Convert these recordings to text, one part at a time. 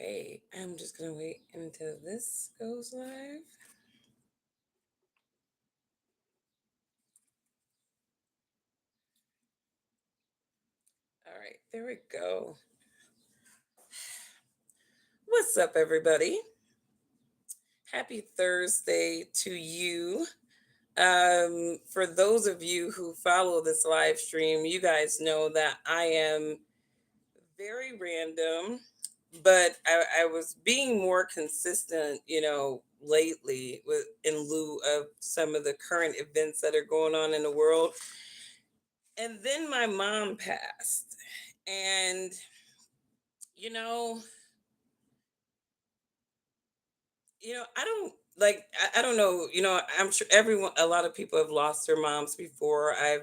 Okay, I'm just gonna wait until this goes live. All right, there we go. What's up, everybody? Happy Thursday to you. For those of you who follow this live stream, you guys know that I am very random, but I was being more consistent, lately with in lieu of some of the current events that are going on in the world. And then my mom passed. And you know, I don't like I don't know, I'm sure everyone a lot of people have lost their moms before. I've,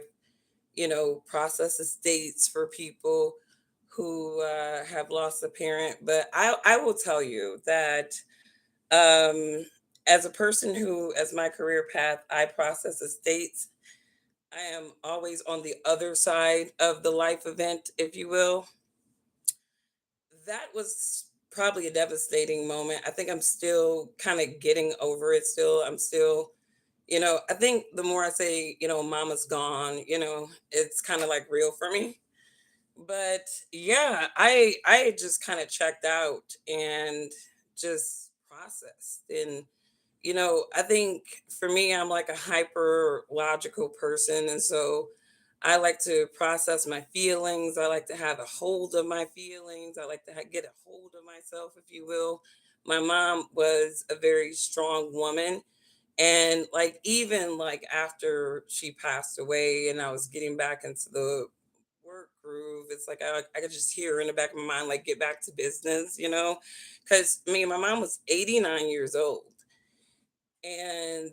processed estates for people who have lost a parent, but I will tell you that um as a person who as my career path I process estates, I am always on the other side of the life event, if you will. That was probably a devastating moment. I think I'm still kind of getting over it still. I'm still, I think the more I say, mama's gone, it's kind of like real for me. But yeah, I just kind of checked out and just processed. And I think for me, I'm like a hyper logical person. And so I like to process my feelings. I like to have a hold of my feelings. I like to get a hold of myself, if you will. My mom was a very strong woman. And like, even like after she passed away and I was getting back into the work groove, it's like I could just hear her in the back of my mind, like, get back to business, because my mom was 89 years old and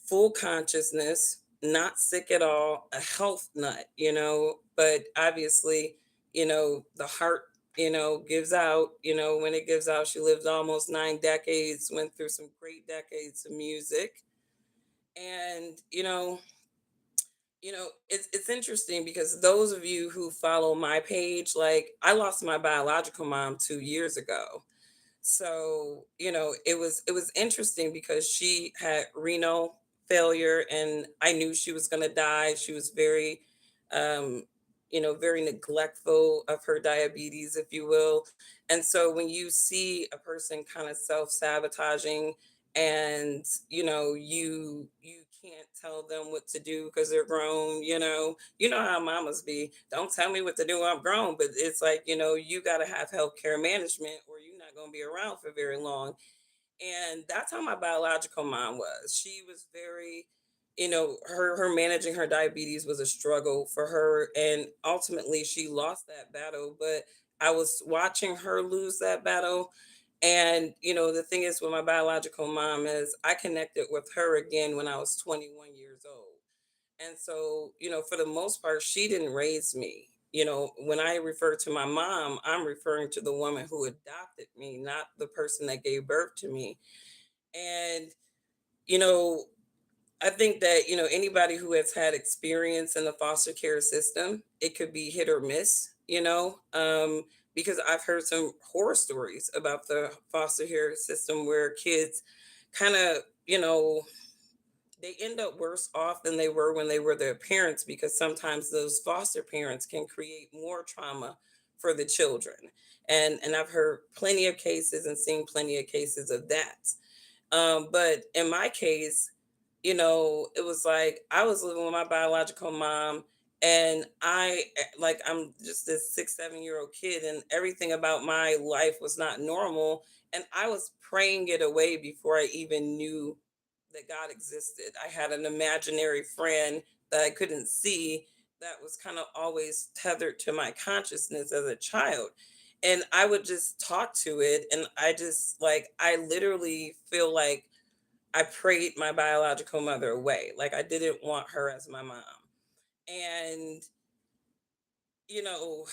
full consciousness, not sick at all, a health nut, but obviously, the heart, gives out, when it gives out. She lived almost 9 decades, went through some great decades of music. And, it's interesting because those of you who follow my page, like I lost my biological mom 2 years ago. So it was interesting because she had renal failure and I knew she was going to die. She was very um very neglectful of her diabetes, if you will. And so when you see a person kind of self-sabotaging and you can't tell them what to do because they're grown, you know how mamas be, don't tell me what to do, I'm grown. But it's like, you got to have healthcare management or you're not going to be around for very long. And that's how my biological mom was. She was very, her managing her diabetes was a struggle for her, and ultimately she lost that battle. But I was watching her lose that battle. And the thing is with my biological mom is I connected with her again when I was 21 years old. And so, for the most part, she didn't raise me. When I refer to my mom, I'm referring to the woman who adopted me, not the person that gave birth to me. And, you know, I think that, anybody who has had experience in the foster care system, it could be hit or miss, because I've heard some horror stories about the foster care system where kids kind of, they end up worse off than they were when they were their parents, because sometimes those foster parents can create more trauma for the children. And I've heard plenty of cases and seen plenty of cases of that. But in my case, it was like I was living with my biological mom, and like I'm just this 6, 7 year old kid, and everything about my life was not normal. And I was praying it away before I even knew that God existed. I had an imaginary friend that I couldn't see that was kind of always tethered to my consciousness as a child. And I would just talk to it. And I just like, I literally feel like I prayed my biological mother away. Like I didn't want her as my mom. And, you know,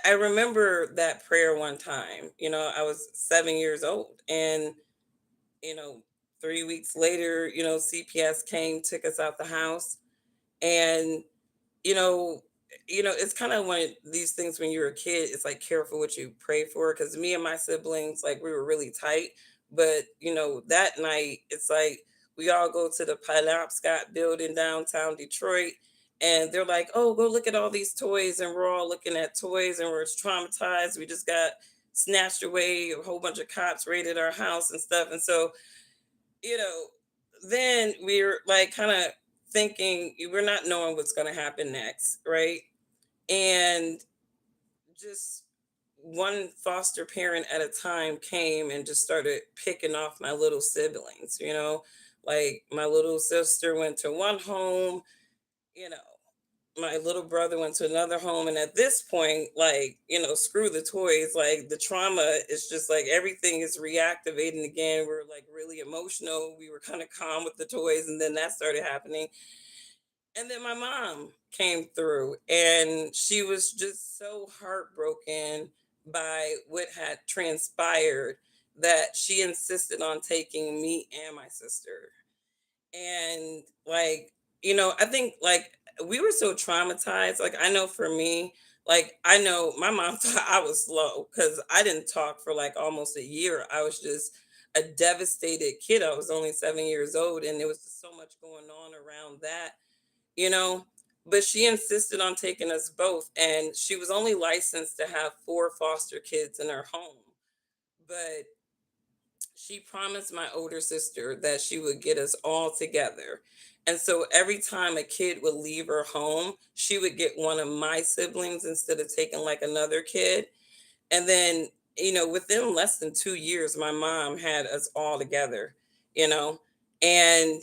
I remember that prayer one time. I was 7 years old. And, you know, 3 weeks later, CPS came, took us out the house. And, you know, it's kind of one of these things when you're a kid, it's like careful what you pray for. Cause me and my siblings, like we were really tight. But, that night, it's like we all go to the Penobscot building downtown Detroit. And they're like, oh, go look at all these toys. And we're all looking at toys and we're traumatized. We just got snatched away. A whole bunch of cops raided our house and stuff. And so, you know, then we're like kind of thinking we're not knowing what's going to happen next, right? And just one foster parent at a time came and just started picking off my little siblings, like my little sister went to one home, you know my little brother went to another home. And at this point, like, screw the toys, like the trauma is just like everything is reactivating again. We're like really emotional. We were kind of calm with the toys, and then that started happening. And then my mom came through, and she was just so heartbroken by what had transpired that she insisted on taking me and my sister. And like, I think like we were so traumatized. Like, I know for me, like, I know my mom thought I was slow because I didn't talk for like almost a year. I was just a devastated kid. I was only 7 years old, and there was just so much going on around that you know but she insisted on taking us both, and she was only licensed to have four foster kids in her home. But she promised my older sister that she would get us all together. And so every time a kid would leave her home, she would get one of my siblings instead of taking like another kid. And then, within less than 2 years, my mom had us all together, you know, and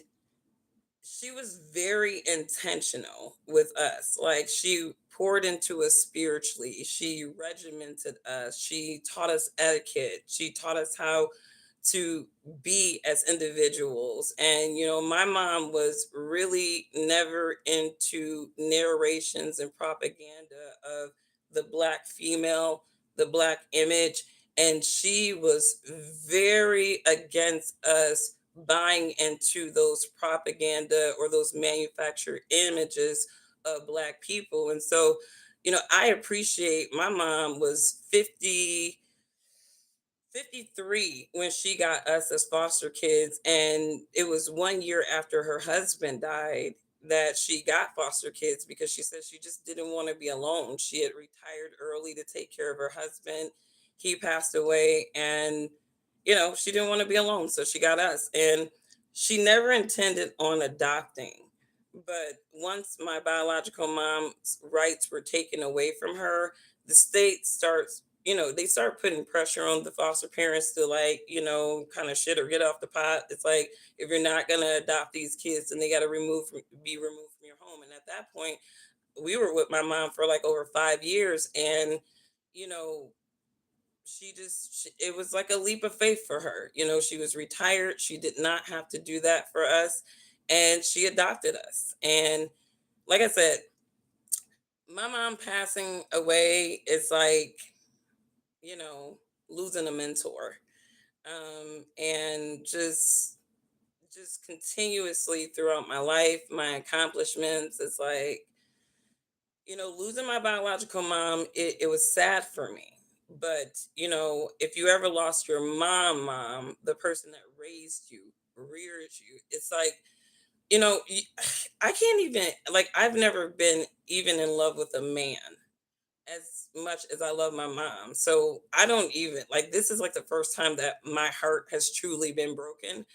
she was very intentional with us. Like, she poured into us spiritually. She regimented us. She taught us etiquette. She taught us how to be as individuals. And, my mom was really never into narrations and propaganda of the Black female, the Black image. And she was very against us buying into those propaganda or those manufactured images of Black people. And so, I appreciate my mom was 53 when she got us as foster kids. And it was 1 year after her husband died that she got foster kids, because she said she just didn't want to be alone. She had retired early to take care of her husband. He passed away, and she didn't want to be alone, so she got us. And she never intended on adopting. But once my biological mom's rights were taken away from her, the state starts, they start putting pressure on the foster parents to, like, kind of shit or get off the pot. It's like, if you're not going to adopt these kids, then they got to be removed from your home. And at that point, we were with my mom for like over 5 years. And, you know, it was like a leap of faith for her. She was retired. She did not have to do that for us. And she adopted us. And like I said, my mom passing away is like, you know, losing a mentor. And just continuously throughout my life, my accomplishments, it's like, losing my biological mom, it was sad for me. But, if you ever lost your mom, the person that raised you, reared you, it's like, I can't even, like, I've never been even in love with a man as much as I love my mom. So I don't even, like, this is like the first time that my heart has truly been broken.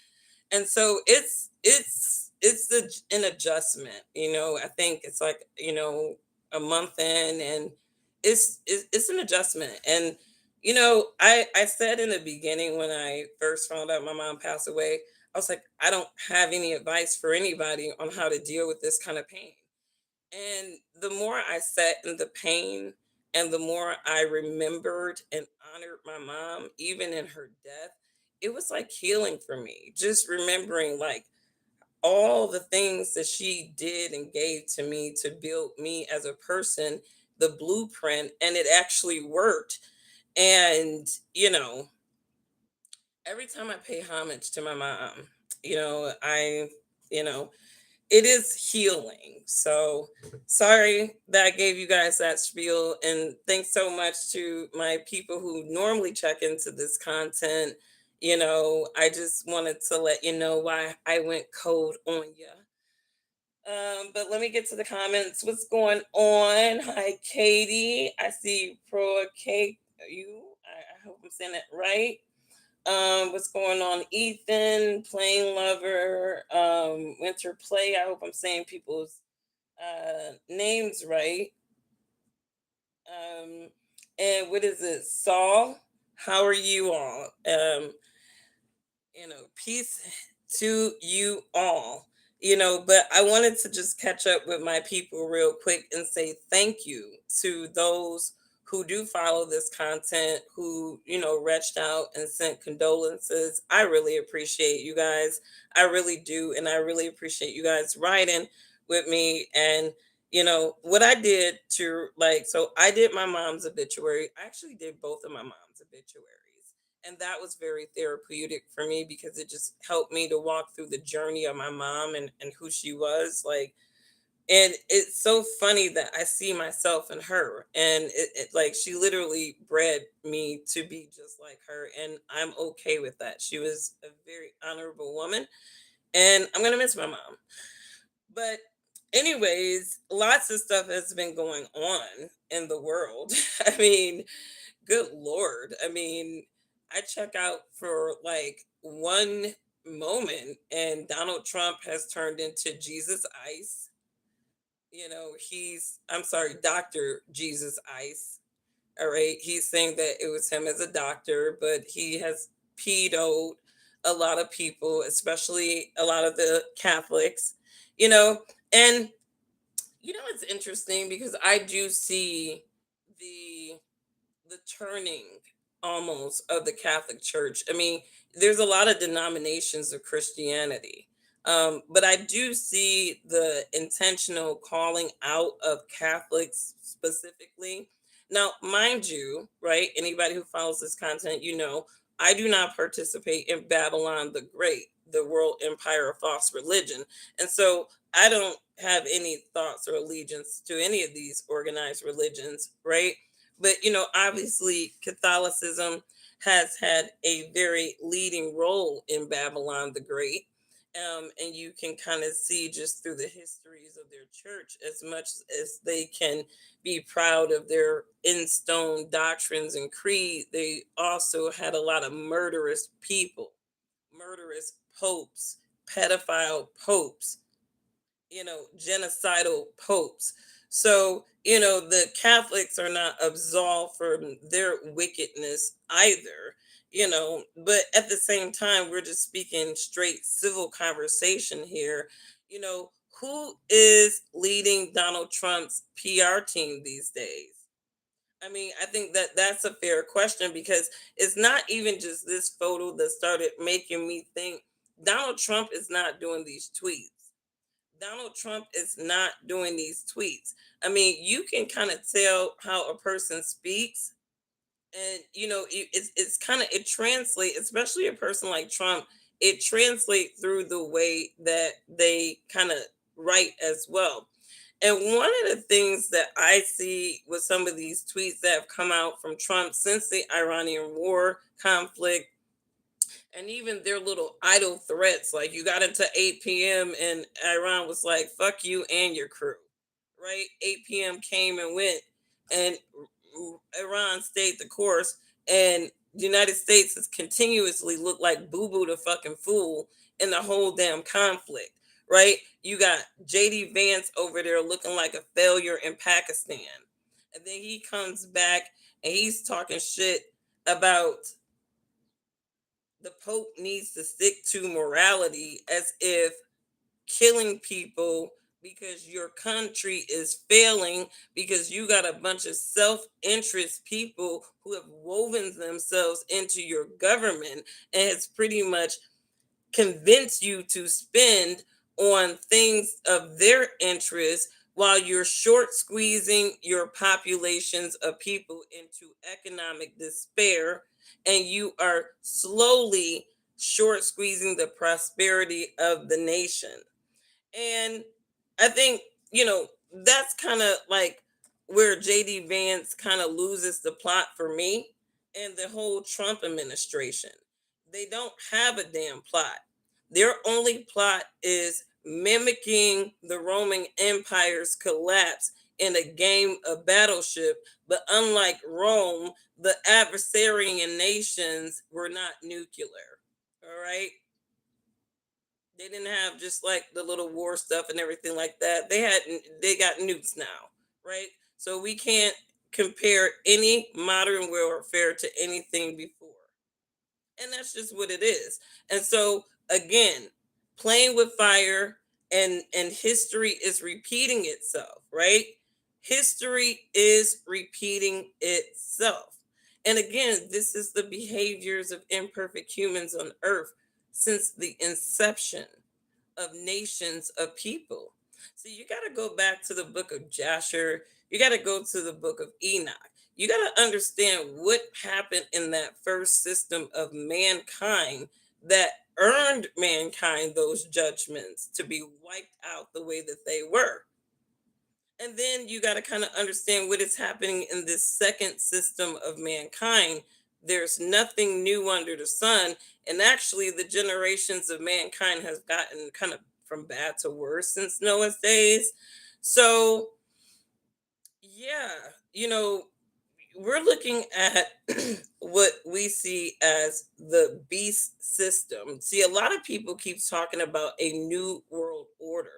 And so an adjustment. I think it's like, a month in, and it's an adjustment. And I said in the beginning, when I first found out my mom passed away, I was like, I don't have any advice for anybody on how to deal with this kind of pain. And the more I sat in the pain, and the more I remembered and honored my mom, even in her death, it was like healing for me. Just remembering, like, all the things that she did and gave to me to build me as a person, the blueprint, and it actually worked. And, every time I pay homage to my mom, I, you know, it is healing. So sorry that I gave you guys that spiel. And thanks so much to my people who normally check into this content. I just wanted to let you know why I went cold on you. But let me get to the comments. What's going on? Hi, Katie. I see Pro Cake. I hope I'm saying that right. What's going on? Ethan, Plain Lover, Winter Play. I hope I'm saying people's names right. Um, and what is it? Saul, how are you all? Peace to you all. But I wanted to just catch up with my people real quick and say thank you to those who do follow this content, who, reached out and sent condolences. I really appreciate you guys. I really do. And I really appreciate you guys riding with me. And, what I did to like, so I did my mom's obituary. I actually did both of my mom's obituaries, and that was very therapeutic for me because it just helped me to walk through the journey of my mom and who she was like. And it's so funny that I see myself in her, and like she literally bred me to be just like her, and I'm okay with that. She was a very honorable woman, and I'm gonna miss my mom. But anyways, lots of stuff has been going on in the world. I mean, good lord. I mean, I check out for like one moment and Donald Trump has turned into Jesus Ice. I'm sorry, Dr. Jesus Ice. All right. He's saying that it was him as a doctor, but he has pedoed a lot of people, especially a lot of the Catholics, you know, and it's interesting because I do see the the turning almost of the Catholic Church. I mean, there's a lot of denominations of Christianity. But I do see the intentional calling out of Catholics specifically. Now, mind you, right? Anybody who follows this content, I do not participate in Babylon the Great, the world empire of false religion. And so I don't have any thoughts or allegiance to any of these organized religions, right? But obviously Catholicism has had a very leading role in Babylon the Great. And you can kind of see just through the histories of their church, as much as they can be proud of their in stone doctrines and creed, they also had a lot of murderous people, murderous popes, pedophile popes, genocidal popes. So, the Catholics are not absolved from their wickedness either, but at the same time, we're just speaking straight civil conversation here. Who is leading Donald Trump's PR team these days? I mean, I think that that's a fair question because it's not even just this photo that started making me think Donald Trump is not doing these tweets. Donald Trump is not doing these tweets. I mean, you can kind of tell how a person speaks, and it's kind of it translates, especially a person like Trump. It translates through the way that they kind of write as well. And one of the things that I see with some of these tweets that have come out from Trump since the Iranian war conflict, and even their little idle threats, like you got into 8 p.m. and Iran was like, fuck you and your crew, right? 8 p.m. came and went, and Iran stayed the course, and the United States has continuously looked like boo boo the fucking fool in the whole damn conflict, right? You got JD Vance over there looking like a failure in Pakistan. And then he comes back and he's talking shit about the Pope needs to stick to morality, as if killing people because your country is failing because you got a bunch of self-interest people who have woven themselves into your government and has pretty much convinced you to spend on things of their interest while you're short squeezing your populations of people into economic despair, and you are slowly short squeezing the prosperity of the nation. And I think, that's kind of like where JD Vance kind of loses the plot for me and the whole Trump administration. They don't have a damn plot. Their only plot is mimicking the Roman Empire's collapse in a game of battleship. But unlike Rome, the adversarian nations were not nuclear. All right. They didn't have just like the little war stuff and everything like that. They got nukes now, right? So we can't compare any modern warfare to anything before. And that's just what it is. And so again, playing with fire, and history is repeating itself, right? History is repeating itself. And again, this is the behaviors of imperfect humans on earth since the inception of nations of people. So you got to go back to the book of Jasher. You got to go to the book of Enoch. You got to understand what happened in that first system of mankind that earned mankind those judgments to be wiped out the way that they were. And then you got to kind of understand what is happening in this second system of mankind. There's nothing new under the sun. And actually, the generations of mankind has gotten kind of from bad to worse since Noah's days. So, yeah, you know, we're looking at what we see as the beast system. See, a lot of people keep talking about a new world order.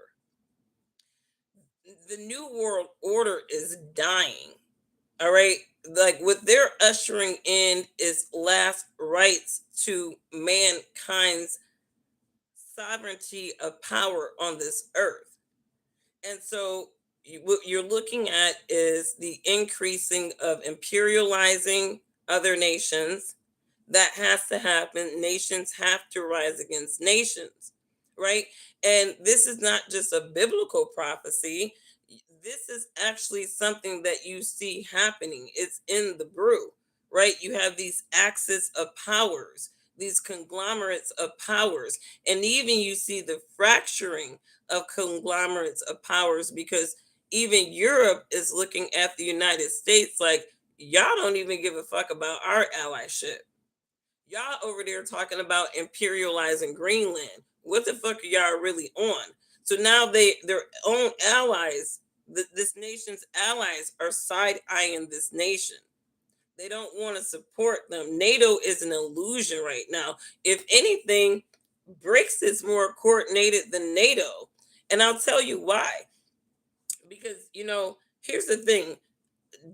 The new world order is dying. All right. Like what they're ushering in is last rights to mankind's sovereignty of power on this earth. And so what you're looking at is the increasing of imperializing other nations. That has to happen. Nations have to rise against nations, right? And this is not just a biblical prophecy. This is actually something that you see happening. It's in the brew, right? You have these axes of powers, these conglomerates of powers, and even you see the fracturing of conglomerates of powers because even Europe is looking at the United States like, y'all don't even give a fuck about our allyship. Y'all over there talking about imperializing Greenland. What the fuck are y'all really on? So now their own allies, this nation's allies, are side eyeing this nation. They don't want to support them. NATO is an illusion right now. If anything, BRICS is more coordinated than NATO. And I'll tell you why. Because, here's the thing,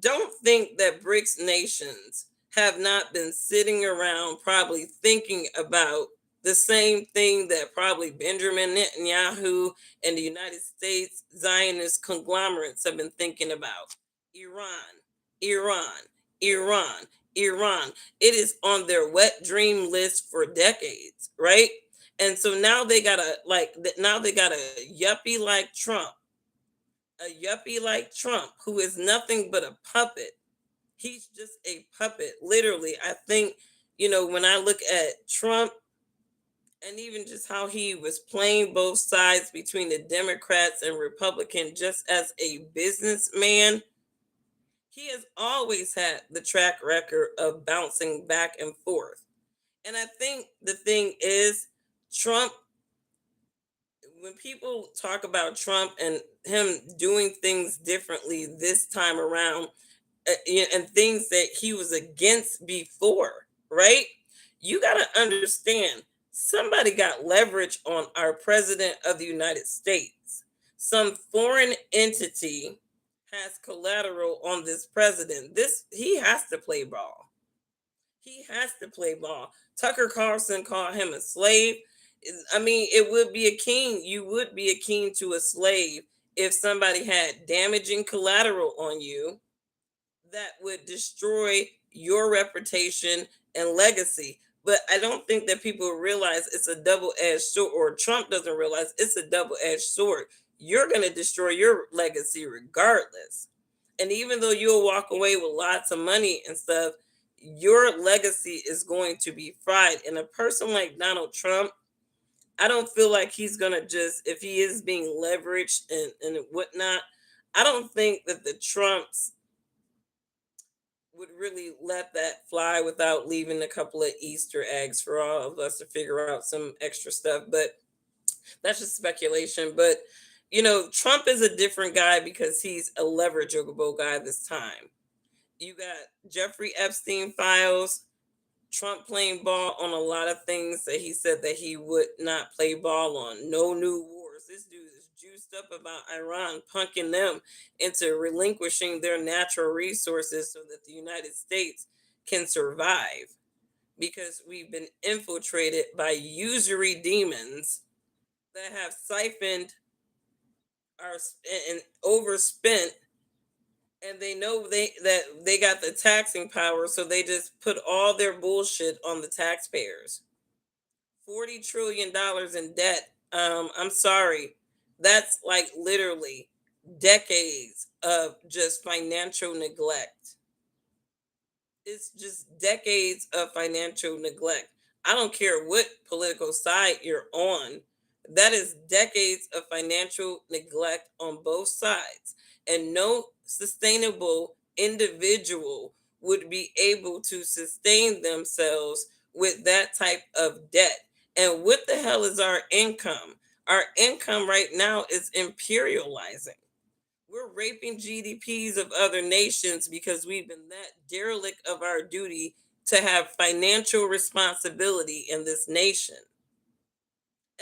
don't think that BRICS nations have not been sitting around probably thinking about the same thing that probably Benjamin Netanyahu and the United States Zionist conglomerates have been thinking about. Iran, Iran, Iran, Iran. It is on their wet dream list for decades, right? And so now they got a yuppie like Trump, who is nothing but a puppet. He's just a puppet, literally. I think, when I look at Trump and even just how he was playing both sides between the Democrats and Republican just as a businessman, he has always had the track record of bouncing back and forth. And I think the thing is, Trump, when people talk about Trump and him doing things differently this time around, and things that he was against before, right? You got to understand somebody got leverage on our president of the United States. Some foreign entity has collateral on this president. He has to play ball. He has to play ball. Tucker Carlson called him a slave. I mean, it would be a king. You would be a king to a slave if somebody had damaging collateral on you that would destroy your reputation and legacy. But I don't think that people realize it's a double-edged sword, or Trump doesn't realize it's a double-edged sword. You're going to destroy your legacy regardless. And even though you'll walk away with lots of money and stuff, your legacy is going to be fried. And a person like Donald Trump, I don't feel like he's gonna just, if he is being leveraged and whatnot, I don't think that the Trumps would really let that fly without leaving a couple of Easter eggs for all of us to figure out some extra stuff. But that's just speculation. But Trump is a different guy because he's a leverageable guy this time. You got Jeffrey Epstein files, Trump playing ball on a lot of things that he said that he would not play ball on. No new wars. This dude is juiced up about Iran, punking them into relinquishing their natural resources so that the United States can survive because we've been infiltrated by usury demons that have siphoned our and overspent, and they know they got the taxing power, so they just put all their bullshit on the taxpayers. $40 trillion in debt. I'm sorry, that's like literally decades of just financial neglect. It's just decades of financial neglect. I don't care what political side you're on. That is decades of financial neglect on both sides. And no sustainable individual would be able to sustain themselves with that type of debt. And what the hell is our income? Our income right now is imperializing. We're raping GDPs of other nations because we've been that derelict of our duty to have financial responsibility in this nation.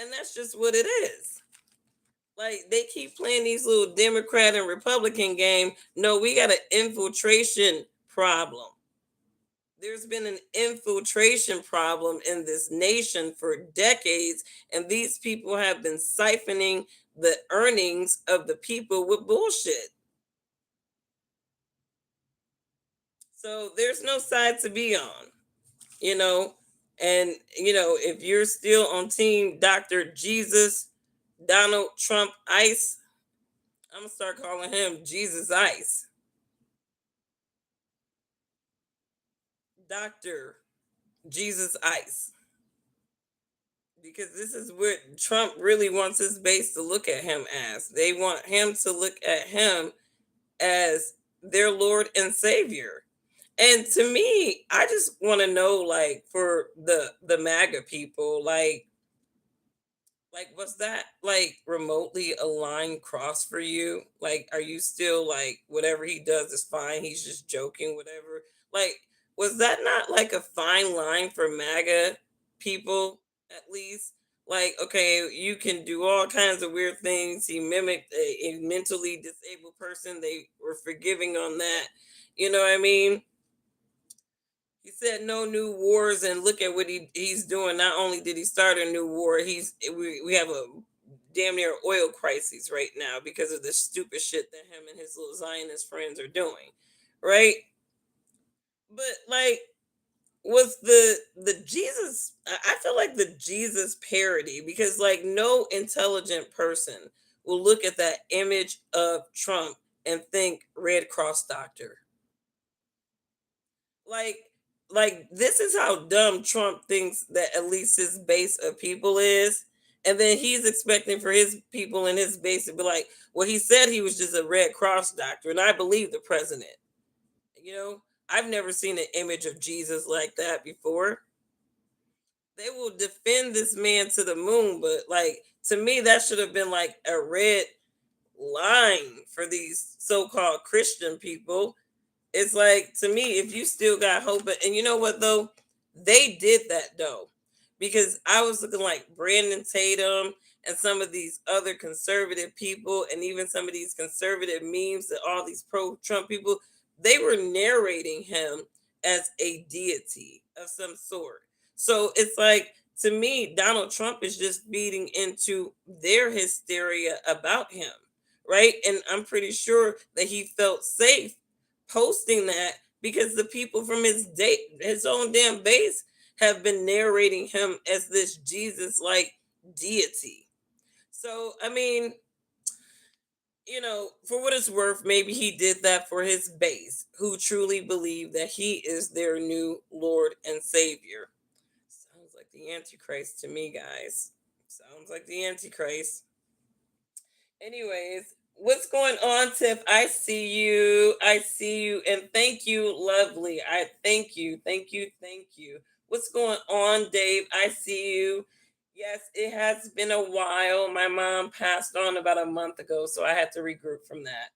And that's just what it is. Like they keep playing these little Democrat and Republican game. No, we got an infiltration problem. There's been an infiltration problem in this nation for decades, and these people have been siphoning the earnings of the people with bullshit. So there's no side to be on, you know. And if you're still on team Dr. Jesus, Donald Trump Ice, I'm gonna start calling him Jesus Ice. Dr. Jesus Ice. Because this is what Trump really wants his base to look at him as. They want him to look at him as their Lord and Savior. And to me, I just want to know, like, for the MAGA people, like was that like remotely a line cross for you? Like, are you still like whatever he does is fine? He's just joking, whatever. Like, was that not like a fine line for MAGA people at least? Like, okay, you can do all kinds of weird things. He mimicked a mentally disabled person. They were forgiving on that. You know what I mean? He said no new wars, and look at what he's doing. Not only did he start a new war, we have a damn near oil crisis right now because of the stupid shit that him and his little Zionist friends are doing, right? But like, was the Jesus? I feel like the Jesus parody because like no intelligent person will look at that image of Trump and think Red Cross doctor. like like this is how dumb Trump thinks that at least his base of people is. And then he's expecting for his people and his base to be like, well, he said he was just a Red Cross doctor, and I believe the president. You know, I've never seen an image of Jesus like that before. They will defend this man to the moon, but like to me, that should have been like a red line for these so-called Christian people. It's like to me, if you still got hope, and you know what though, they did that though, because I was looking like Brandon Tatum and some of these other conservative people, and even some of these conservative memes that all these pro-Trump people, they were narrating him as a deity of some sort. So it's like to me, Donald Trump is just feeding into their hysteria about him, right? And I'm pretty sure that he felt safe posting that because the people from his own damn base have been narrating him as this Jesus like deity. So I mean, for what it's worth, maybe he did that for his base who truly believe that he is their new Lord and Savior. Sounds like the Antichrist to me, guys. Sounds like the Antichrist. Anyways, what's going on, Tiff? I see you. I see you. And thank you, lovely. I thank you. Thank you. Thank you. What's going on, Dave? I see you. Yes, it has been a while. My mom passed on about a month ago, so I had to regroup from that.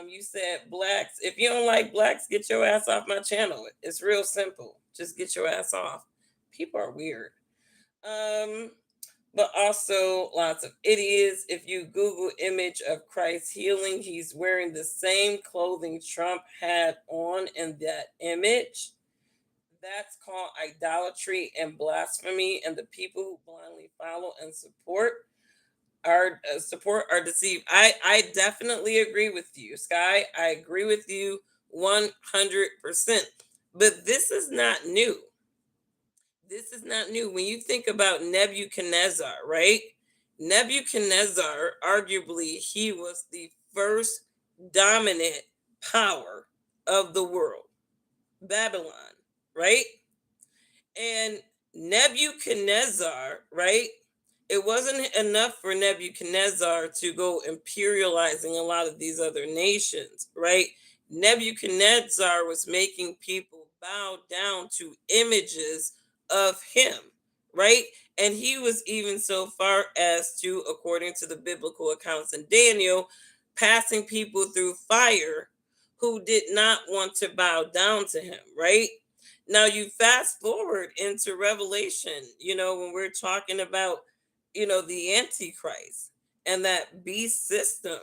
You said blacks. If you don't like blacks, get your ass off my channel. It's real simple. Just get your ass off. People are weird. Um, but also lots of idiots. If you Google image of Christ healing, he's wearing the same clothing Trump had on in that image. That's called idolatry and blasphemy, and the people who blindly follow and support are deceived. I definitely agree with you, Sky. I agree with you 100%. But this is not new. This is not new. When you think about Nebuchadnezzar, right? Nebuchadnezzar, arguably, he was the first dominant power of the world, Babylon, right? And Nebuchadnezzar, right? It wasn't enough for Nebuchadnezzar to go imperializing a lot of these other nations, right? Nebuchadnezzar was making people bow down to images of him, right? And he was even so far as to, according to the biblical accounts in Daniel, passing people through fire who did not want to bow down to him, right? Now you fast forward into Revelation, when we're talking about, the Antichrist and that beast system,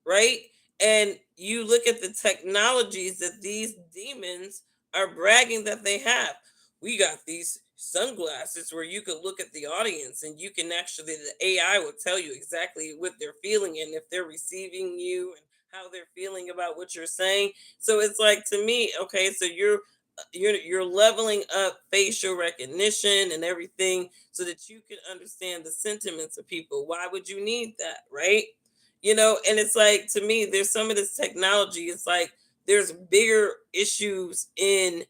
right? And you look at the technologies that these demons are bragging that they have. We got these sunglasses where you can look at the audience and you can actually, the AI will tell you exactly what they're feeling and if they're receiving you and how they're feeling about what you're saying. So it's like, to me, okay, so you're leveling up facial recognition and everything so that you can understand the sentiments of people. Why would you need that, right? And it's like, to me, there's some of this technology, it's like there's bigger issues in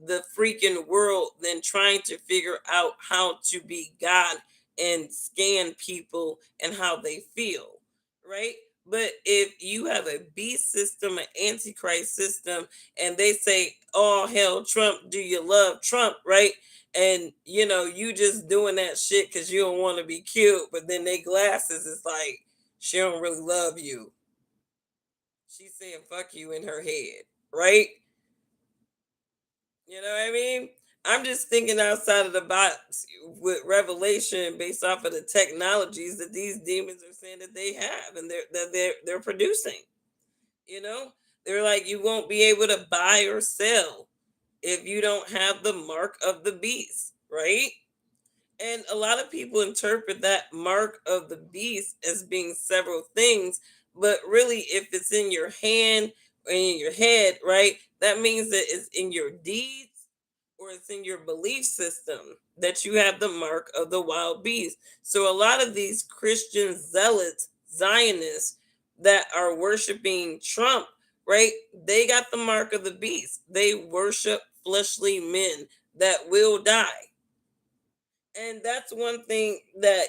the freaking world than trying to figure out how to be God and scan people and how they feel, right? But if you have a beast system, an antichrist system, and they say, "Oh hell, Trump, do you love Trump?" Right? And you just doing that shit because you don't want to be killed, but then they glasses is like, she don't really love you. She's saying "fuck you" in her head, right? You know what I mean? I'm just thinking outside of the box with Revelation based off of the technologies that these demons are saying that they have and they're producing. You know, they're like, you won't be able to buy or sell if you don't have the mark of the beast, right? And a lot of people interpret that mark of the beast as being several things, but really, if it's in your hand or in your head, right, that means that it's in your deeds or it's in your belief system that you have the mark of the wild beast. So, a lot of these Christian zealots, Zionists that are worshiping Trump, right, they got the mark of the beast. They worship fleshly men that will die. And that's one thing that,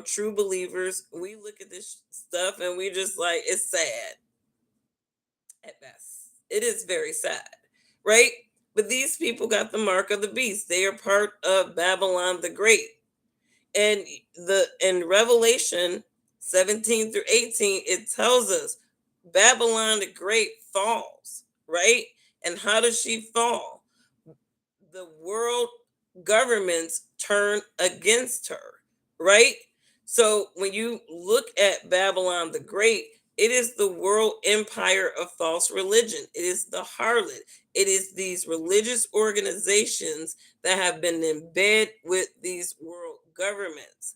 true believers, we look at this stuff and we just like, it's sad at best. It is very sad, right? But these people got the mark of the beast. They are part of Babylon the Great. And the in Revelation 17 through 18, it tells us Babylon the Great falls, right? And how does she fall? The world governments turn against her, right? So when you look at Babylon the Great, it is the world empire of false religion. It is the harlot. It is these religious organizations that have been in bed with these world governments.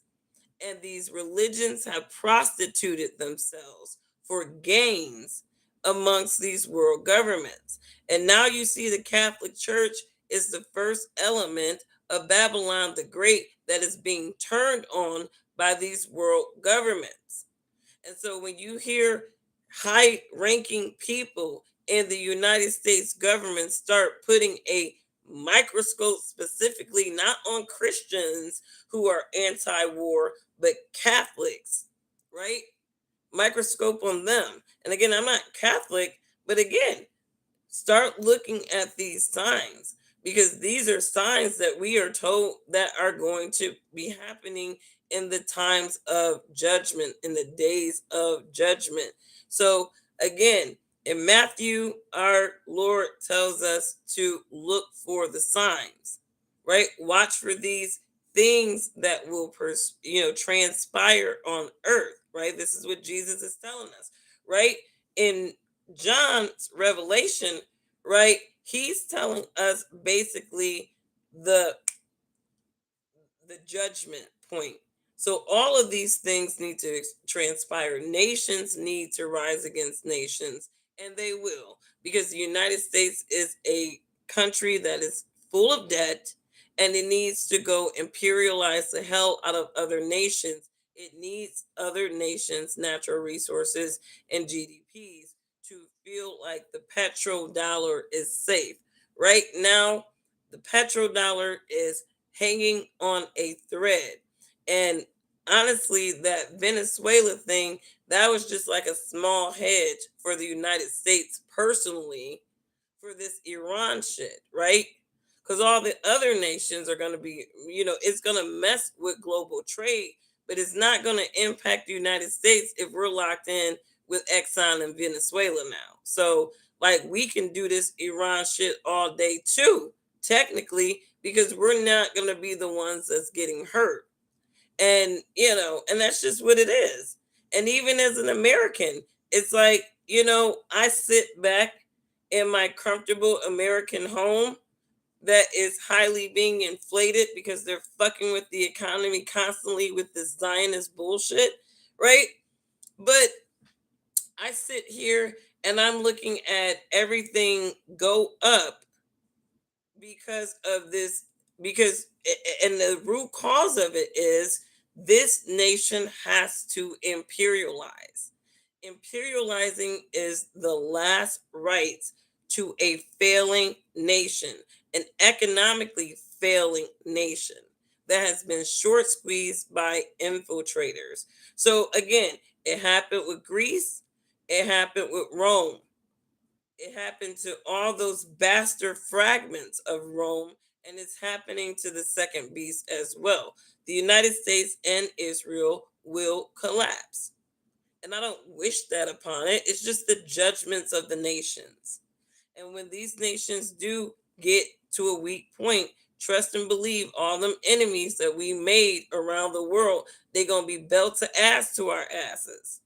And these religions have prostituted themselves for gains amongst these world governments. And now you see the Catholic Church is the first element of Babylon the Great that is being turned on by these world governments. And so when you hear high ranking people in the United States government start putting a microscope specifically not on Christians who are anti-war, but Catholics, right? Microscope on them. And again, I'm not Catholic, but again, start looking at these signs, because these are signs that we are told that are going to be happening in the times of judgment, in the days of judgment. So again, in Matthew, our Lord tells us to look for the signs, right? Watch for these things that will transpire on earth, right? This is what Jesus is telling us, right? In John's revelation, right? He's telling us basically the the judgment point. So all of these things need to transpire. Nations need to rise against nations, and they will, because the United States is a country that is full of debt, and it needs to go imperialize the hell out of other nations. It needs other nations' natural resources and GDPs to feel like the petrodollar is safe. Right now, the petrodollar is hanging on a thread. And honestly, that Venezuela thing, that was just like a small hedge for the United States personally for this Iran shit, right? Because all the other nations are going to be, it's going to mess with global trade, but it's not going to impact the United States if we're locked in with Exxon and Venezuela now. So, like, we can do this Iran shit all day too, technically, because we're not going to be the ones that's getting hurt. And that's just what it is. And even as an American, it's like, I sit back in my comfortable American home that is highly being inflated because they're fucking with the economy constantly with this Zionist bullshit, right? But I sit here and I'm looking at everything go up because of this, and the root cause of it is this nation has to imperialize. Imperializing is the last rights to a failing nation, an economically failing nation that has been short squeezed by infiltrators. So again, it happened with Greece, it happened with Rome, it happened to all those bastard fragments of Rome, and it's happening to the second beast as well. The United States and Israel will collapse. And I don't wish that upon it. It's just the judgments of the nations. And when these nations do get to a weak point, trust and believe all them enemies that we made around the world, they're going to be belt to ass to our asses.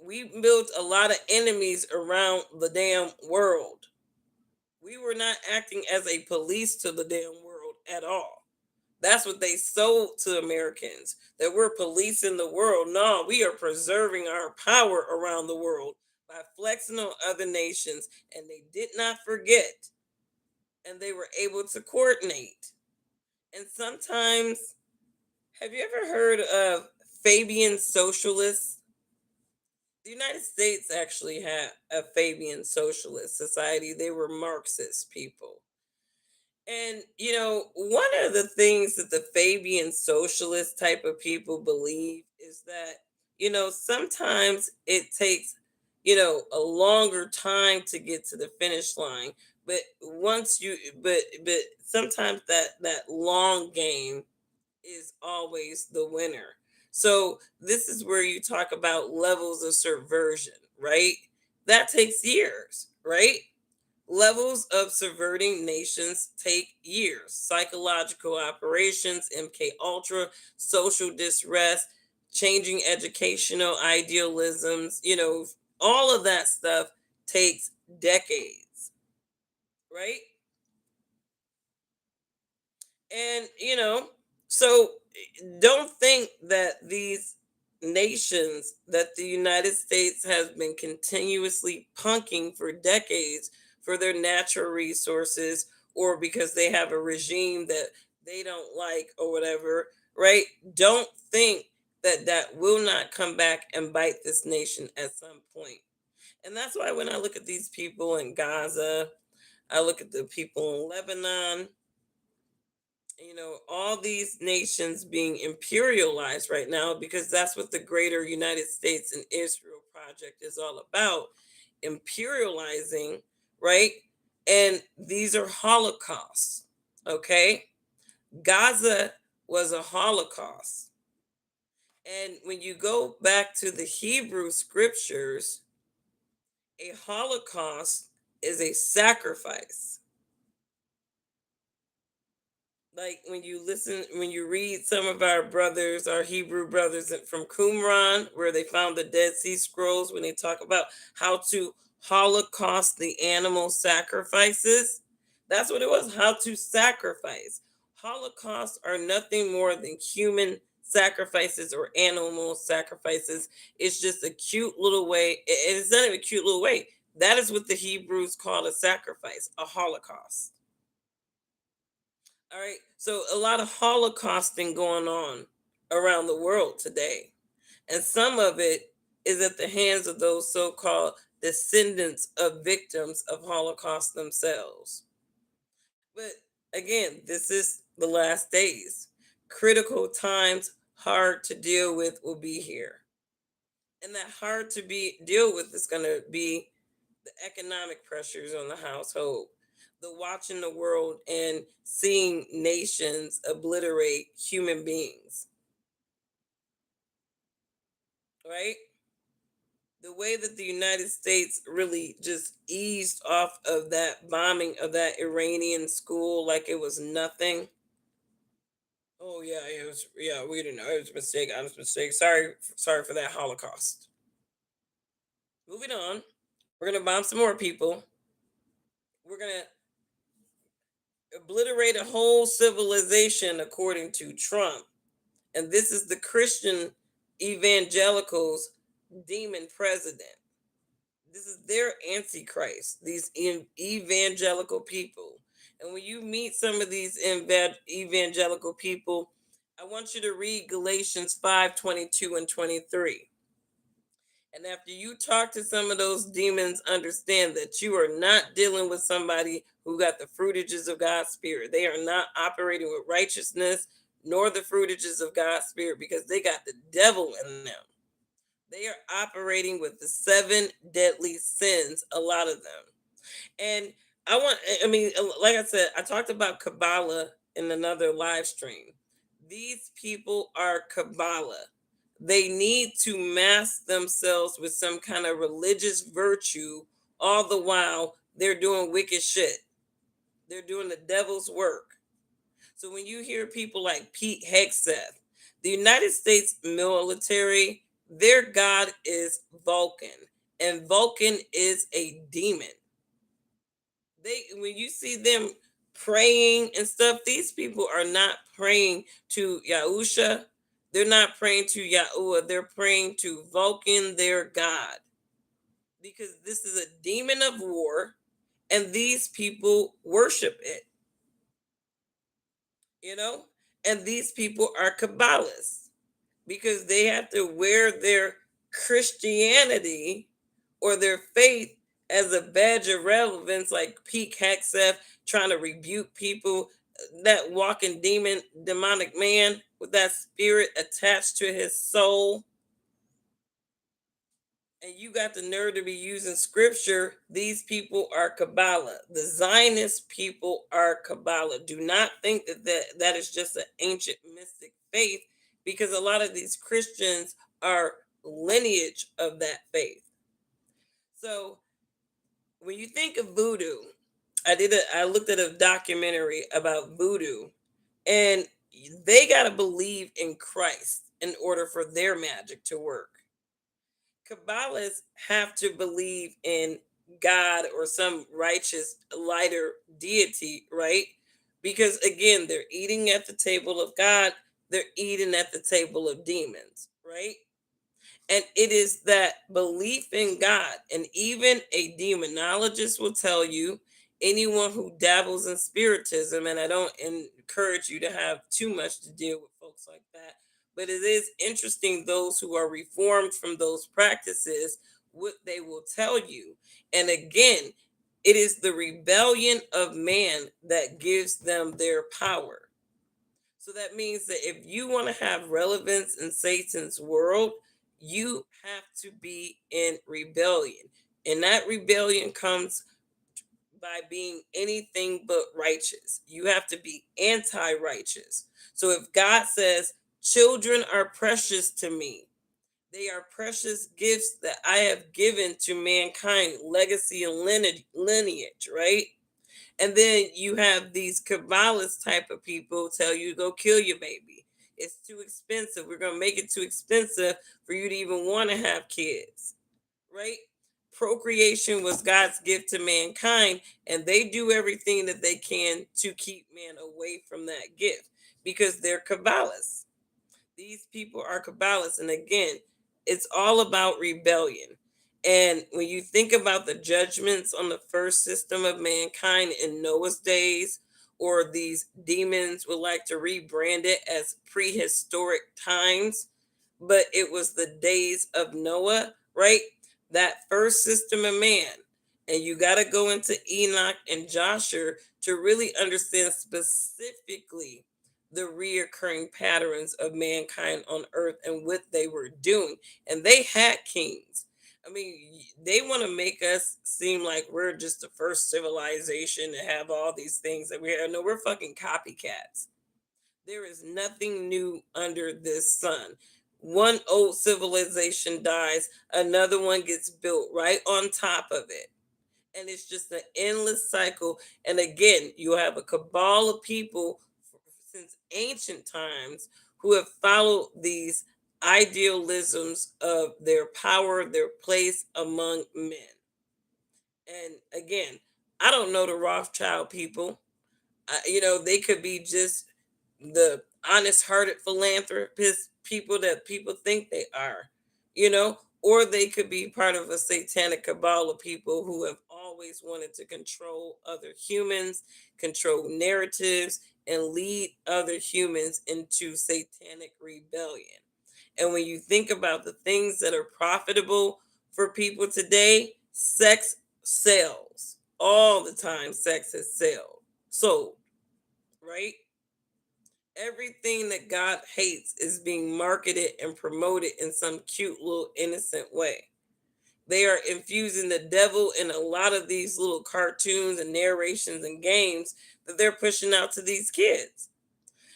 We built a lot of enemies around the damn world. We were not acting as a police to the damn world at all. That's what they sold to Americans, that we're policing the world. No, we are preserving our power around the world by flexing on other nations. And they did not forget, and they were able to coordinate. And sometimes, have you ever heard of Fabian socialists? The United States actually had a Fabian socialist society. They were Marxist people. And, one of the things that the Fabian socialist type of people believe is that, sometimes it takes, a longer time to get to the finish line. But but sometimes that long game is always the winner. So this is where you talk about levels of subversion, right? That takes years, right? Levels of subverting nations take years. Psychological operations, MK Ultra, social distress, changing educational idealisms, all of that stuff takes decades, right? And so don't think that these nations that the United States has been continuously punking for decades for their natural resources, or because they have a regime that they don't like or whatever, right? Don't think that that will not come back and bite this nation at some point. And that's why when I look at these people in Gaza, I look at the people in Lebanon, all these nations being imperialized right now because that's what the greater United States and Israel project is all about, imperializing, right? And these are holocausts, okay? Gaza was a holocaust. And when you go back to the Hebrew scriptures, a holocaust is a sacrifice. Like when you read some of our brothers, our Hebrew brothers from Qumran, where they found the Dead Sea Scrolls, when they talk about how to holocaust the animal sacrifices, that's what it was, how to sacrifice. Holocausts are nothing more than human sacrifices or animal sacrifices. It's just a cute little way. It's not even a cute little way. That is what the Hebrews call a sacrifice, a holocaust. All right. So a lot of holocausting going on around the world today. And some of it is at the hands of those so-called descendants of victims of Holocaust themselves. But again, this is the last days. Critical times, hard to deal with, will be here. And that hard to be deal with is going to be the economic pressures on the household, the watching the world and seeing nations obliterate human beings, right? The way that the United States really just eased off of that bombing of that Iranian school like it was nothing. Oh yeah, it was. Yeah, we didn't know it was a mistake. Honest mistake. Sorry for that Holocaust. Moving on, we're gonna bomb some more people. We're gonna obliterate a whole civilization, according to Trump. And this is the Christian evangelicals' demon president. This is their antichrist, these evangelical people. And when you meet some of these evangelical people, I want you to read Galatians 5:22 and 23. And after you talk to some of those demons, understand that you are not dealing with somebody who got the fruitages of God's spirit. They are not operating with righteousness nor the fruitages of God's spirit because they got the devil in them. They are operating with the seven deadly sins, a lot of them. And I mean, like I said, I talked about Kabbalah in another live stream. These people are Kabbalah. They need to mask themselves with some kind of religious virtue, all the while they're doing wicked shit. They're doing the devil's work. So when you hear people like Pete Hegseth, the United States military, their god is Vulcan, and Vulcan is a demon. They when you see them praying and stuff, these people are not praying to Yahusha. They're not praying to Yahuwah. They're praying to Vulcan, their god, because this is a demon of war, and these people worship it. You know, and these people are Kabbalists because they have to wear their Christianity or their faith as a badge of relevance, like Pete Hegseth trying to rebuke people, that walking demonic man with that spirit attached to his soul. And you got the nerve to be using scripture. These people are Kabbalah. The Zionist people are Kabbalah. Do not think that is just an ancient mystic faith, because a lot of these Christians are lineage of that faith. So when you think of voodoo, I looked at a documentary about voodoo, and they got to believe in Christ in order for their magic to work. Kabbalists have to believe in God or some righteous lighter deity, right? Because again, they're eating at the table of God, they're eating at the table of demons, right? And it is that belief in God. And even a demonologist will tell you, anyone who dabbles in spiritism, and I don't encourage you to have too much to deal with folks like that, but it is interesting those who are reformed from those practices, what they will tell you. And again, It is the rebellion of man that gives them their power. So that means that if you want to have relevance in Satan's world, you have to be in rebellion. And that rebellion comes by being anything but righteous. You have to be anti righteous. So if God says, children are precious to me, they are precious gifts that I have given to mankind, legacy and lineage, right? And then you have these Kabbalist type of people tell you to go kill your baby. It's too expensive. We're going to make it too expensive for you to even want to have kids, right? Procreation was God's gift to mankind, and they do everything that they can to keep man away from that gift because they're Kabbalists. These people are Kabbalists. And again, it's all about rebellion. And when you think about the judgments on the first system of mankind in Noah's days, or these demons would like to rebrand it as prehistoric times, but it was the days of Noah, right? That first system of man. And you got to go into Enoch and Joshua to really understand specifically the reoccurring patterns of mankind on earth and what they were doing. And they had kings. I mean, they want to make us seem like we're just the first civilization to have all these things that we have. No, we're fucking copycats. There is nothing new under this sun. One old civilization dies, another one gets built right on top of it. And it's just an endless cycle. And again, you have a cabal of people since ancient times who have followed these idealisms of their power, their place among men. And again, I don't know the Rothschild people. They could be just the honest hearted philanthropist people that people think they are, or they could be part of a satanic cabal of people who have always wanted to control other humans, control narratives, and lead other humans into satanic rebellion. And when you think about the things that are profitable for people today, sex sells. All the time, sex has sold, right? Everything that God hates is being marketed and promoted in some cute little innocent way. They are infusing the devil in a lot of these little cartoons and narrations and games that they're pushing out to these kids.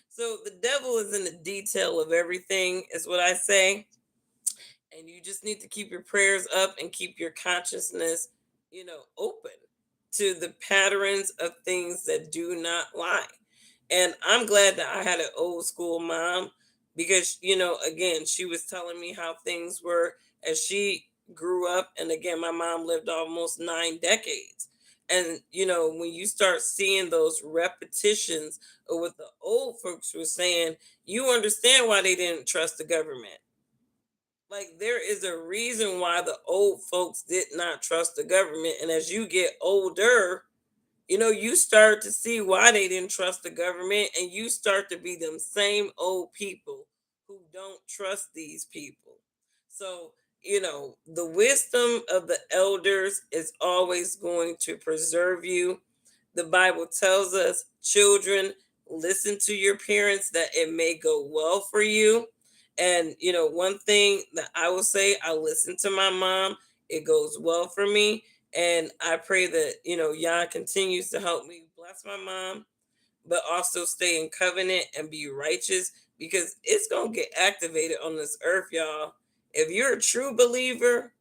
So the devil is in the detail of everything, is what I say. And you just need to keep your prayers up and keep your consciousness, open to the patterns of things that do not lie. And I'm glad that I had an old school mom because, again, she was telling me how things were as she grew up. And again, my mom lived almost 9 decades. And, when you start seeing those repetitions of what the old folks were saying, you understand why they didn't trust the government. Like, there is a reason why the old folks did not trust the government. And as you get older, you start to see why they didn't trust the government, and you start to be them same old people who don't trust these people. So, the wisdom of the elders is always going to preserve you. The Bible tells us, children, listen to your parents that it may go well for you. And, one thing that I will say, I listen to my mom, it goes well for me. And I pray that, Yah continues to help me bless my mom, but also stay in covenant and be righteous because it's going to get activated on this earth, y'all. If you're a true believer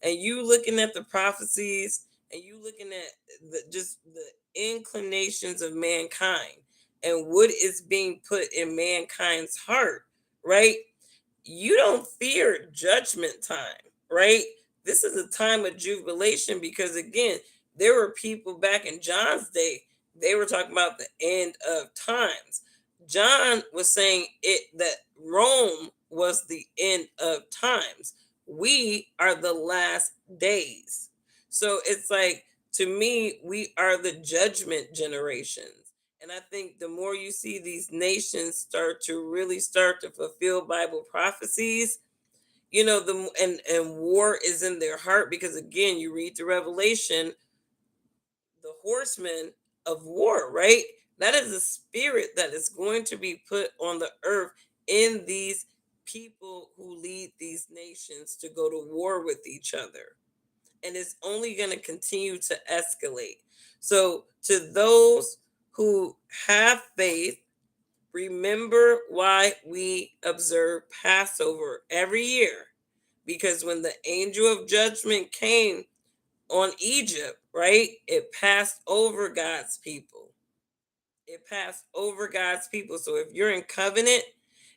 and you looking at the prophecies and you looking at just the inclinations of mankind and what is being put in mankind's heart, right? You don't fear judgment time, right? This is a time of jubilation because, again, there were people back in John's day, they were talking about the end of times. John was saying it that Rome was the end of times. We are the last days. So it's like, to me, we are the judgment generations. And I think the more you see these nations start to fulfill Bible prophecies, and war is in their heart because, again, you read the Revelation, horsemen of war, right? That is a spirit that is going to be put on the earth in these people who lead these nations to go to war with each other. And it's only going to continue to escalate. So, to those who have faith, remember why we observe Passover every year. Because when the angel of judgment came on Egypt, right, it passed over God's people. It passed over God's people. So if you're in covenant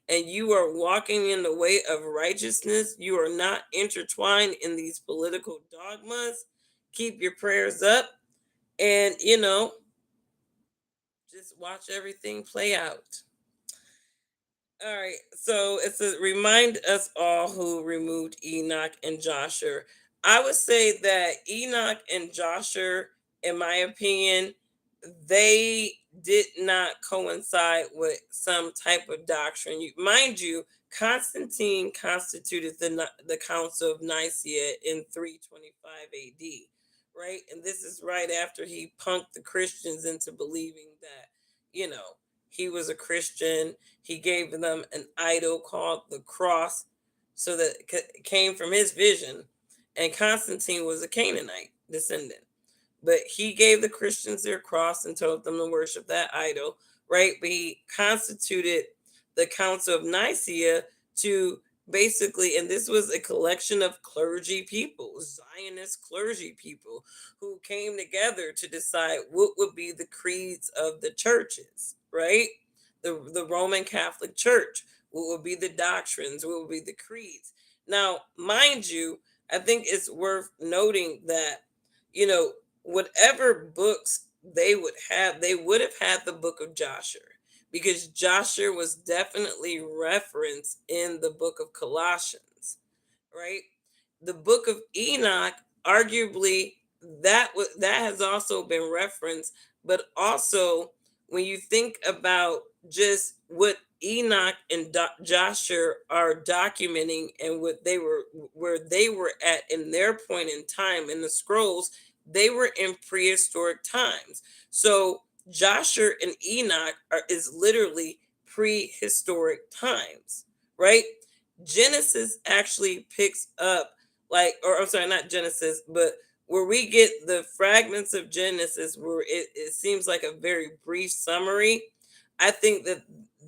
and you are walking in the way of righteousness, you are not intertwined in these political dogmas. Keep your prayers up and, just watch everything play out. All right. So it's a remind us all who removed Enoch and Joshua. I would say that Enoch and Joshua, in my opinion, they did not coincide with some type of doctrine. Mind you, Constantine constituted the Council of Nicaea in 325 AD, right? And this is right after he punked the Christians into believing that, you know, he was a Christian. He gave them an idol called the cross, so that it came from his vision. And Constantine was a Canaanite descendant. But he gave the Christians their cross and told them to worship that idol, right? But he constituted the Council of Nicaea to basically, and this was a collection of clergy people, Zionist clergy people, who came together to decide what would be the creeds of the churches, right? The Roman Catholic Church, what would be the doctrines, what would be the creeds. Now, mind you, I think it's worth noting that, you know, whatever books they would have had the book of Joshua, because Joshua was definitely referenced in the book of Colossians, right? The book of Enoch, arguably, that has also been referenced, but also when you think about just what Enoch and Joshua are documenting and what they were where they were at in their point in time in the scrolls, they were in prehistoric times. So Joshua and Enoch is literally prehistoric times, right? Genesis actually picks up, like, or I'm sorry, not Genesis, but where we get the fragments of Genesis where it seems like a very brief summary. I think that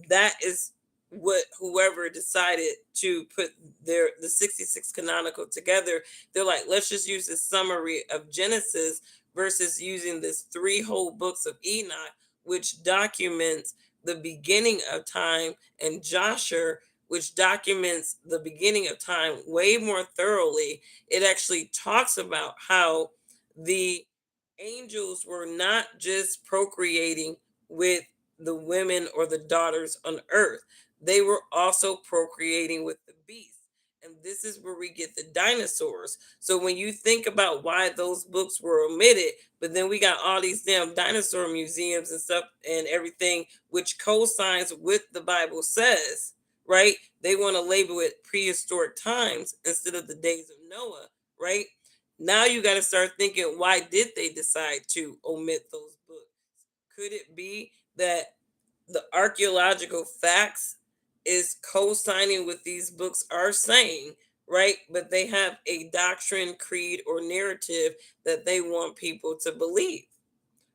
that is what whoever decided to put the 66 canonical together, they're like, let's just use the summary of Genesis versus using this three whole books of Enoch, which documents the beginning of time, and Joshua, which documents the beginning of time way more thoroughly. It actually talks about how the angels were not just procreating with the women or the daughters on earth, they were also procreating with the beasts. And this is where we get the dinosaurs. So when you think about why those books were omitted, but then we got all these damn dinosaur museums and stuff and everything, which co-signs what the Bible says, right? They want to label it prehistoric times instead of the days of Noah, right? Now you got to start thinking, why did they decide to omit those books? Could it be that the archaeological facts is co-signing what these books are saying, right? But they have a doctrine, creed, or narrative that they want people to believe,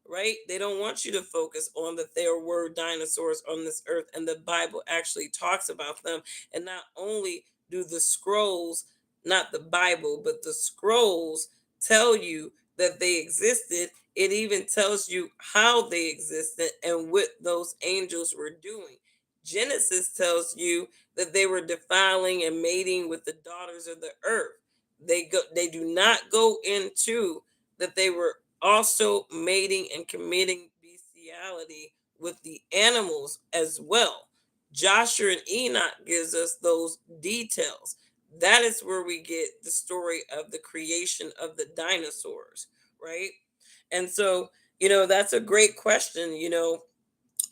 right? They don't want you to focus on that there were dinosaurs on this earth and the Bible actually talks about them. And not only do the scrolls, not the Bible, but the scrolls tell you that they existed, it even tells you how they existed and what those angels were doing. Genesis tells you that they were defiling and mating with the daughters of the earth. They do not go into that they were also mating and committing bestiality with the animals as well. Joshua and Enoch gives us those details. That is where we get the story of the creation of the dinosaurs, right? And so, that's a great question.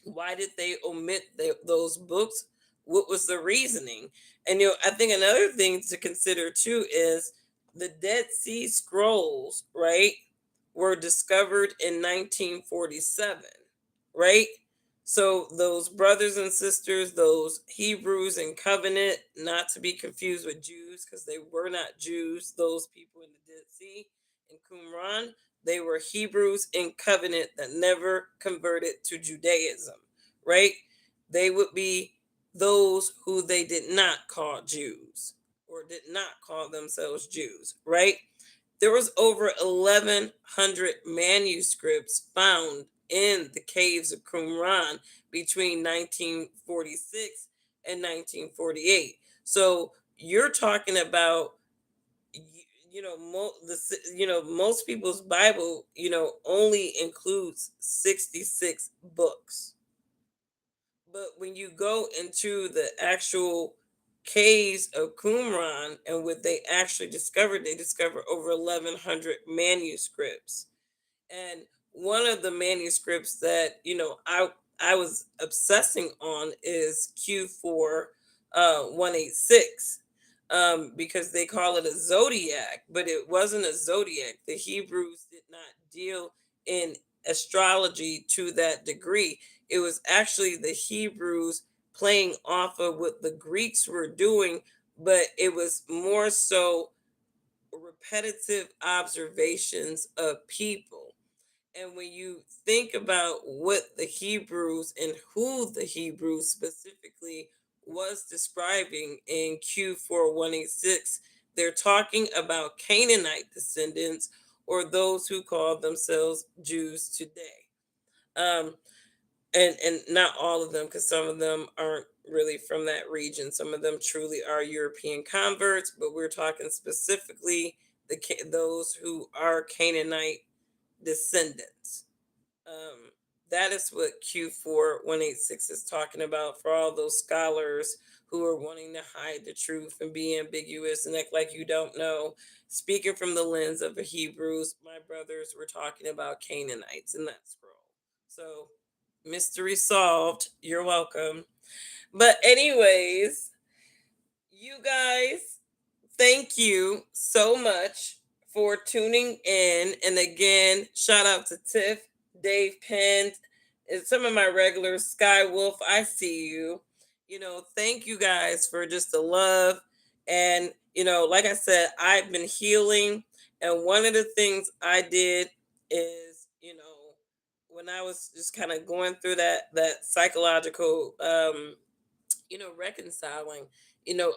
Why did they omit those books? What was the reasoning? And I think another thing to consider too is the Dead Sea Scrolls, right? were discovered in 1947, right? So those brothers and sisters, those Hebrews in covenant, not to be confused with Jews, because they were not Jews. Those people in the Dead Sea in Qumran, they were Hebrews in covenant that never converted to Judaism, right? They would be those who they did not call Jews or did not call themselves Jews, right? There was over 1100 manuscripts found in the caves of Qumran between 1946 and 1948. So you're talking about most people's Bible only includes 66 books. But when you go into the actual caves of Qumran and what they actually discovered, they discovered over 1100 manuscripts. And one of the manuscripts that I was obsessing on is Q4 186, because they call it a zodiac, but it wasn't a zodiac. The Hebrews did not deal in astrology to that degree. It was actually the Hebrews playing off of what the Greeks were doing, but it was more so repetitive observations of people. And when you think about what the Hebrews and who the Hebrews specifically was describing in Q4 186, they're talking about Canaanite descendants or those who call themselves Jews today. Um, and not all of them, because some of them aren't really from that region. Some of them truly are European converts, but we're talking specifically those who are Canaanite descendants. Um, that is what Q4 186 is talking about for all those scholars who are wanting to hide the truth and be ambiguous and act like you don't know. Speaking from the lens of the Hebrews, my brothers were talking about Canaanites in that scroll. So, mystery solved. You're welcome. But, anyways, you guys, thank you so much for tuning in. And again, shout out to Tiff, Dave Penn, and some of my regulars, Sky Wolf. I see you. Thank you guys for just the love. And, like I said, I've been healing. And one of the things I did is, when I was just kind of going through that psychological reconciling,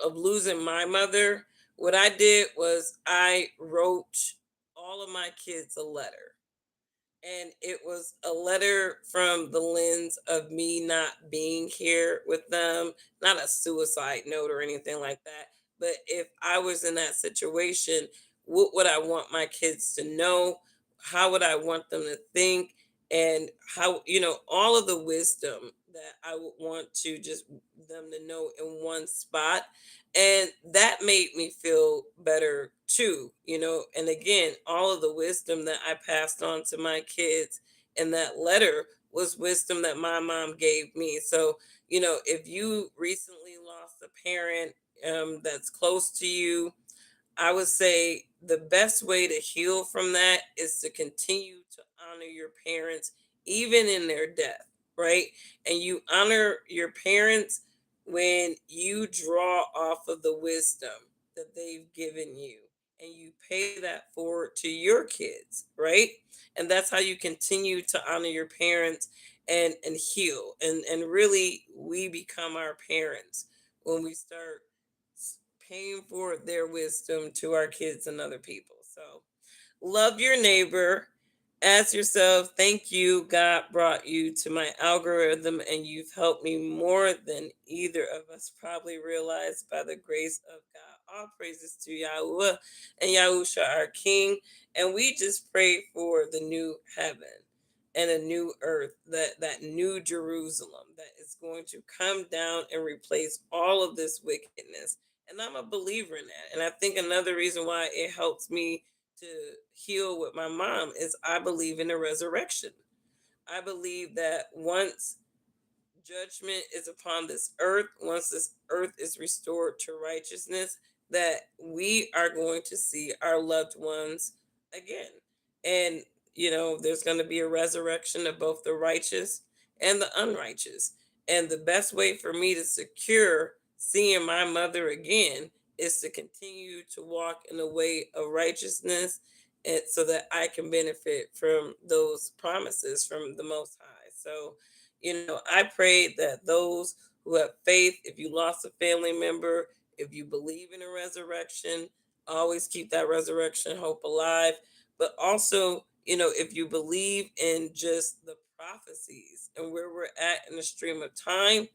of losing my mother, what I did was I wrote all of my kids a letter. And it was a letter from the lens of me not being here with them, not a suicide note or anything like that. But if I was in that situation, what would I want my kids to know? How would I want them to think? And how, all of the wisdom that I would want to just them to know in one spot. And that made me feel better too. And again, all of the wisdom that I passed on to my kids in that letter was wisdom that my mom gave me. So, if you recently lost a parent that's close to you, I would say the best way to heal from that is to continue to honor your parents even in their death, right? And you honor your parents when you draw off of the wisdom that they've given you and you pay that forward to your kids, right? And that's how you continue to honor your parents and heal. And really we become our parents when we start paying forward their wisdom to our kids and other people. So love your neighbor as yourself. Thank you. God brought you to my algorithm and you've helped me more than either of us probably realized by the grace of God. All praises to Yahuwah and Yahusha, our King. And we just pray for the new heaven and a new earth, that new Jerusalem that is going to come down and replace all of this wickedness. And I'm a believer in that. And I think another reason why it helps me to heal with my mom is I believe in the resurrection. I believe that once judgment is upon this earth, once this earth is restored to righteousness, that we are going to see our loved ones again. And there's going to be a resurrection of both the righteous and the unrighteous. And the best way for me to secure seeing my mother again is to continue to walk in a way of righteousness, and so that I can benefit from those promises from the Most High. So, I pray that those who have faith, if you lost a family member, if you believe in a resurrection, always keep that resurrection hope alive. But also, if you believe in just the prophecies and where we're at in the stream of time,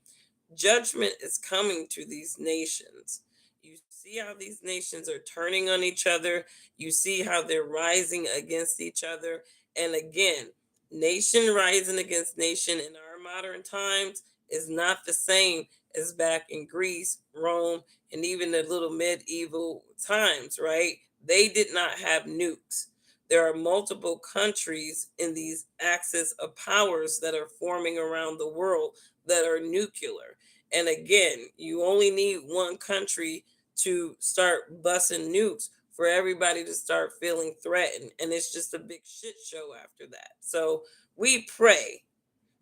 judgment is coming to these nations. You see how these nations are turning on each other. You see how they're rising against each other. And again, nation rising against nation in our modern times is not the same as back in Greece, Rome, and even the little medieval times, right? They did not have nukes. There are multiple countries in these axis of powers that are forming around the world that are nuclear. And again, you only need one country to start busting nukes for everybody to start feeling threatened. And it's just a big shit show after that. So we pray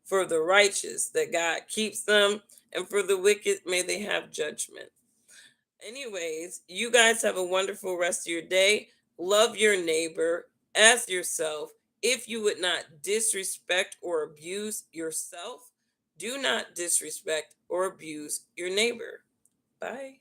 for the righteous that God keeps them, and for the wicked, may they have judgment. Anyways, you guys have a wonderful rest of your day. Love your neighbor as yourself. If you would not disrespect or abuse yourself, do not disrespect or abuse your neighbor. Bye.